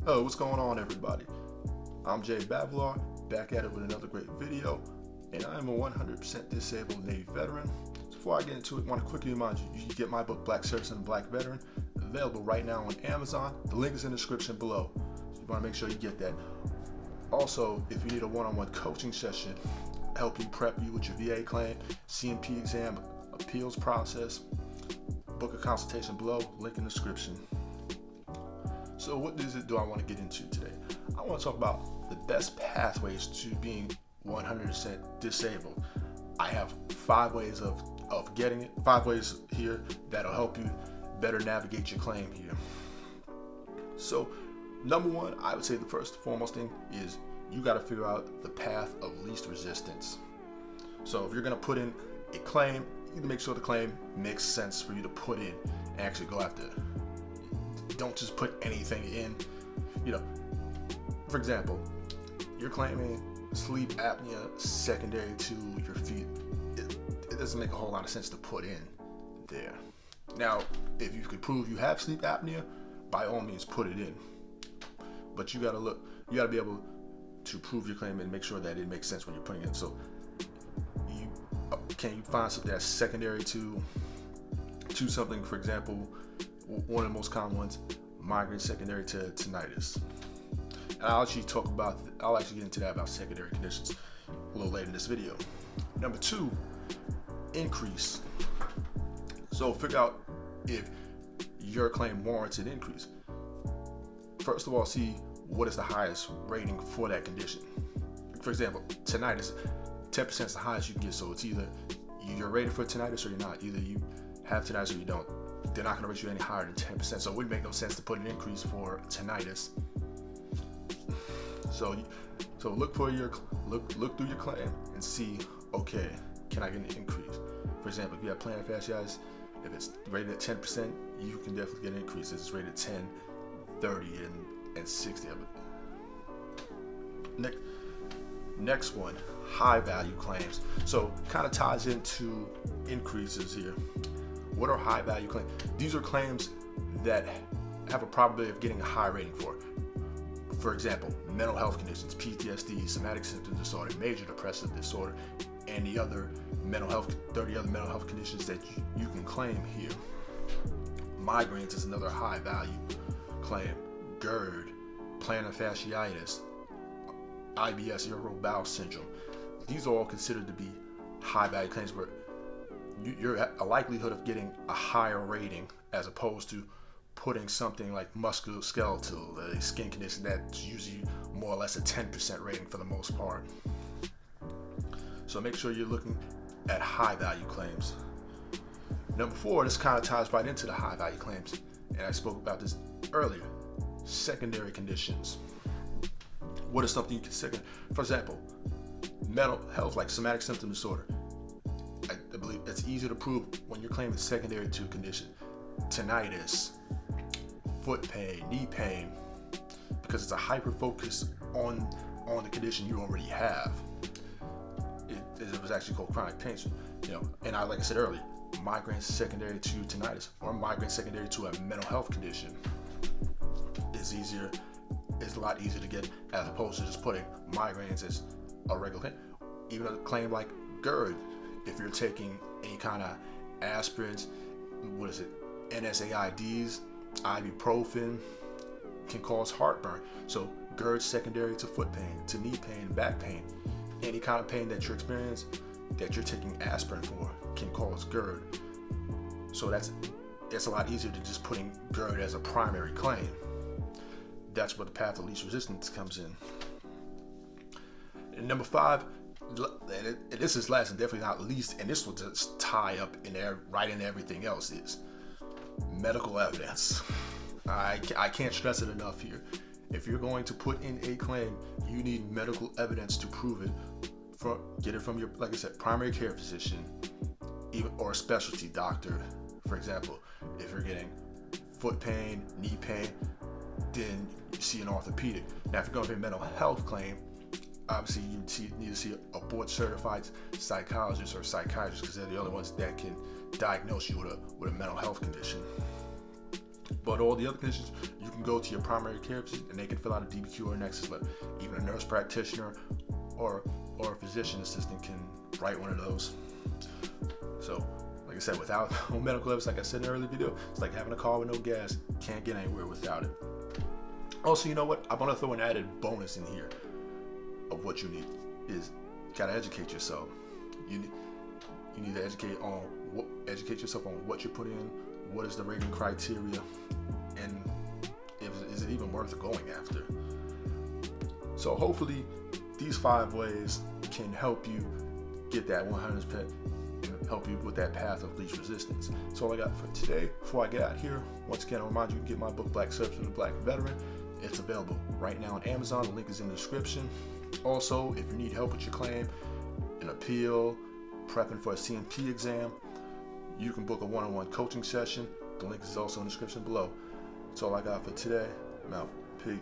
Oh, what's going on, everybody? I'm Jay Bavolar, back at it with another great video, and I am a 100% disabled Navy veteran. So before I get into it, I want to quickly remind you, you can get my book, Black Citizen and Black Veteran, available right now on Amazon. The link is in the description below. So you want to make sure you get that. Also, if you need a one-on-one coaching session, helping prep you with your VA claim, CMP exam, appeals process, book a consultation below, link in the description. So what do I want to get into today? I want to talk about the best pathways to being 100% disabled. I have 5 ways of getting it, 5 ways here that'll help you better navigate your claim here. So number one, I would say the first and foremost thing is you got to figure out the path of least resistance. So if you're going to put in a claim, you need to make sure the claim makes sense for you to put in and actually go after it. Don't just put anything in. For example, you're claiming sleep apnea secondary to your feet. It doesn't make a whole lot of sense to put in there. Now, if you can prove you have sleep apnea, by all means put it in. But you gotta be able to prove your claim and make sure that it makes sense when you're putting it in. So can you find something that's secondary to something? For example, one of the most common ones, migraine secondary to tinnitus. And I'll actually get into that about secondary conditions a little later in this video. Number 2, increase. So figure out if your claim warrants an increase. First of all, see what is the highest rating for that condition. For example, tinnitus, 10% is the highest you can get. So it's either you're rated for tinnitus or you're not. Either you have tinnitus or you don't. They're not going to rate you any higher than 10%. So it wouldn't make no sense to put an increase for tinnitus. So look through your claim and see, okay, can I get an increase? For example, if you have plantar fasciitis, if it's rated at 10%, you can definitely get an increase. If it's rated 10, 30, and 60 of it. Next one, high value claims. So kind of ties into increases here. What are high value claims? These are claims that have a probability of getting a high rating for. For example, mental health conditions, PTSD, somatic symptom disorder, major depressive disorder, and the other 30 other mental health conditions that you can claim here. Migraines is another high value claim. GERD, plantar fasciitis, IBS, irritable bowel syndrome. These are all considered to be high value claims where you're at a likelihood of getting a higher rating as opposed to putting something like musculoskeletal, a skin condition that's usually more or less a 10% rating for the most part. So make sure you're looking at high value claims. Number 4, this kind of ties right into the high value claims, and I spoke about this earlier. Secondary conditions. What is something you can second? For example, mental health like somatic symptom disorder. I believe it's easier to prove when you're claiming secondary to a condition. Tinnitus, foot pain, knee pain, because it's a hyper focus on the condition you already have. It was actually called chronic pain. And like I said earlier, migraine secondary to tinnitus or migraine secondary to a mental health condition is easier. It's a lot easier to get as opposed to just putting migraines as a regular claim. Even a claim like GERD, if you're taking any kind of aspirins, NSAIDs, ibuprofen, can cause heartburn. So GERD secondary to foot pain, to knee pain, back pain, any kind of pain that you're experiencing that you're taking aspirin for can cause GERD. So it's a lot easier than just putting GERD as a primary claim. That's where the path of least resistance comes in. And number 5, and this is last and definitely not least, and this will just tie up in there right into everything else, is medical evidence. I can't stress it enough here. If you're going to put in a claim, you need medical evidence to prove it. Get it from your, like I said, primary care physician, or a specialty doctor. For example, if you're getting foot pain, knee pain, then you see an orthopedic. Now, if you're going to be a mental health claim, obviously you need to see a board certified psychologist or psychiatrist, because they're the only ones that can diagnose you with a mental health condition. But all the other conditions, you can go to your primary care physician and they can fill out a DBQ or a nexus letter. Even a nurse practitioner or a physician assistant can write one of those. So, like I said, without medical evidence, like I said in the earlier video, it's like having a car with no gas. Can't get anywhere without it. Also, you know what? I want to throw an added bonus in here of what you need is you gotta educate yourself. You need to educate yourself on what you put in, what is the rating criteria, and is it even worth going after. So hopefully these 5 ways can help you get that 100% and help you with that path of least resistance. That's all I got for today. Before I get out here, once again, I'll remind you to get my book, Black Service for the Black Veteran. It's available right now on Amazon. The link is in the description. Also, if you need help with your claim, an appeal, prepping for a CMP exam, you can book a one-on-one coaching session. The link is also in the description below. That's all I got for today. I'm out. Peace.